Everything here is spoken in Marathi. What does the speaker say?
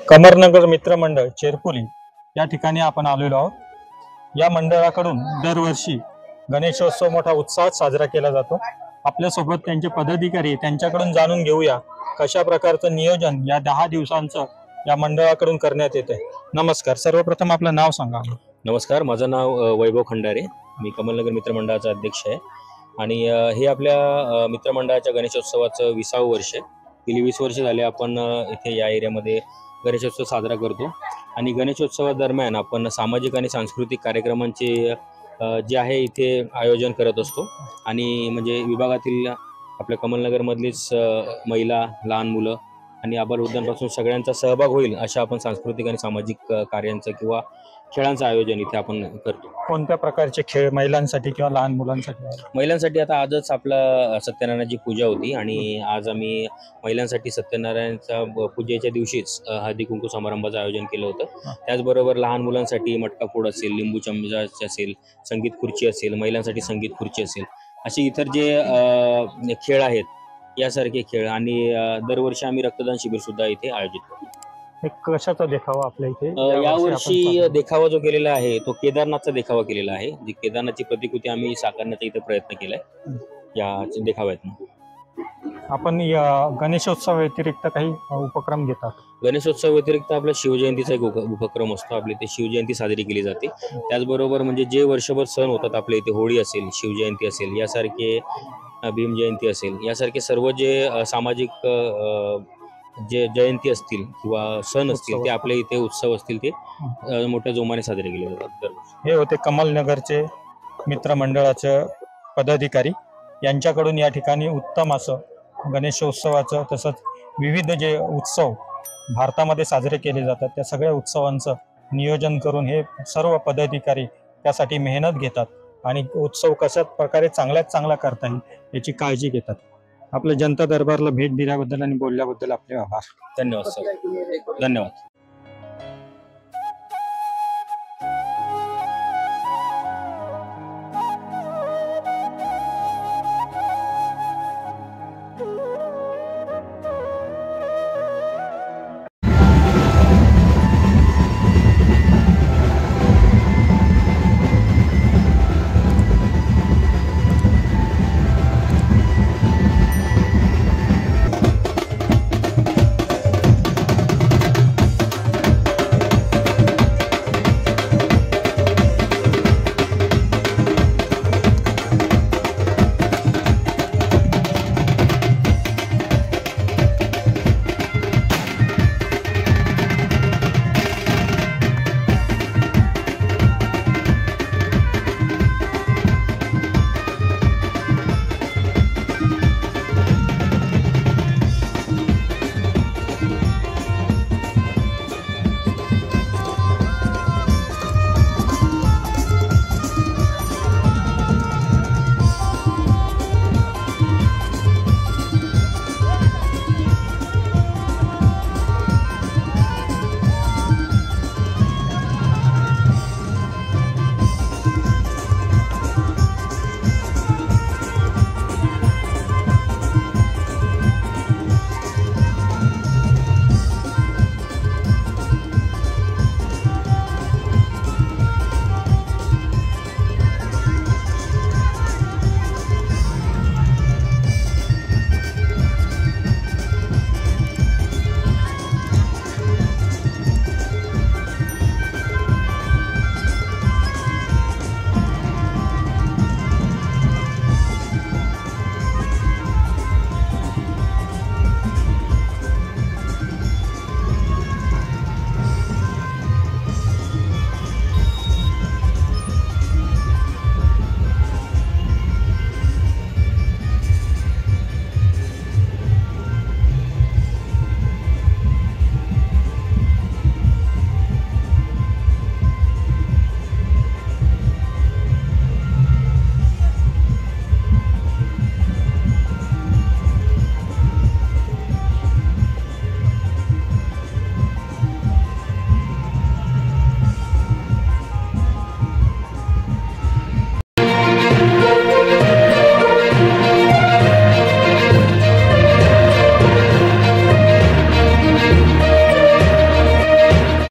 कमरनगर मित्र मंडळ चेरपुली या ठिकाणी आपण आलेलो आहोत। या मंडळाकडून दरवर्षी गणेशोत्सव मोठा उत्साहात साजरा केला जातो। आपल्या सोबत त्यांचे पदाधिकारी, त्यांच्याकडून जाणून घेऊया कशा प्रकारचं नियोजन या 10 दिवसांचं या मंडळाकडून करण्यात येते। नमस्कार, सर्वप्रथम आपलं नाव सांगा। नमस्कार, माझं नाव वैभव खंडारे, मी कमलनगर मित्रमंडळाचा अध्यक्ष आहे आणि हे आपल्या मित्रमंडळाच्या गणेशोत्सवाचं 20वे वर्ष आहे। गेली 20 वर्ष झाले आपण इथे या एरियामध्ये गणेशोत्सव साजरा करतो आणि गणेशोत्सवादरम्यान आपण सामाजिक आणि सांस्कृतिक कार्यक्रमांचे जे आहे इथे आयोजन करत असतो आणि म्हणजे विभागातील आपल्या कमलनगरमधलीच महिला, लहान मुलं आणि आबालवृद्धांपासून सगळ्यांचा सहभाग होईल अशा आपण सांस्कृतिक आणि सामाजिक कार्यांचं किंवा खेळांचं आयोजन इथे आपण करतो। कोणत्या प्रकारचे खेळ महिलांसाठी किंवा लहान मुलांसाठी? महिलांसाठी आता आजच आपला सत्यनारायणाची पूजा होती आणि आज आम्ही महिलांसाठी सत्यनारायणच्या पूजेच्या दिवशीच हळदी कुंकू समारंभाचं आयोजन केलं होतं। त्याचबरोबर लहान मुलांसाठी मटका फोड असेल, लिंबू चमचा असेल, संगीत खुर्ची असेल, महिलांसाठी संगीत खुर्ची असेल, असे इतर जे खेळ आहेत यासारखे खेळ आणि दरवर्षी आम्ही रक्तदान शिबिर सुद्धा इथे आयोजित करतो। एक कशाचा देखावा आपल्या इथे? यावर्षी देखावा जो केलेला आहे तो केदारनाथचा देखावा केलेला आहे। जी केदारनाथची प्रतिकृती आम्ही साकारण्याचा इथे प्रयत्न केलाय या देखाव्यातून। आपण या गणेशोत्सव व्यतिरिक्त काही उपक्रम घेतात? गणेशोत्सव व्यतिरिक्त आपला शिवजयंतीचा एक उपक्रम असतो। आपल्या इथे शिवजयंती साजरी केली जाते। त्याचबरोबर म्हणजे जे वर्षभर सण होतात आपल्या इथे, होळी असेल, शिवजयंती असेल, यासारखे भीमजयंती असेल, यासारखे सर्व जे सामाजिक जे जयंती असतील किंवा सण असतील ते आपल्या इथे उत्सव असतील ते मोठ्या जोमाने साजरे केले जातात। हे होते कमलनगरचे मित्रमंडळाचे पदाधिकारी। यांच्याकडून या ठिकाणी उत्तम असं गणेशोत्सवाचं तसंच विविध जे उत्सव भारतामध्ये साजरे केले जातात त्या सगळ्या उत्सवांचं नियोजन करून हे सर्व पदाधिकारी त्यासाठी मेहनत घेतात आणि उत्सव कशा प्रकारे चांगल्यात चांगला करता येईल याची काळजी घेतात। आपल्या जनता दरबारला भेट दिल्याबद्दल आणि बोलल्याबद्दल आपले आभार। धन्यवाद सर, धन्यवाद।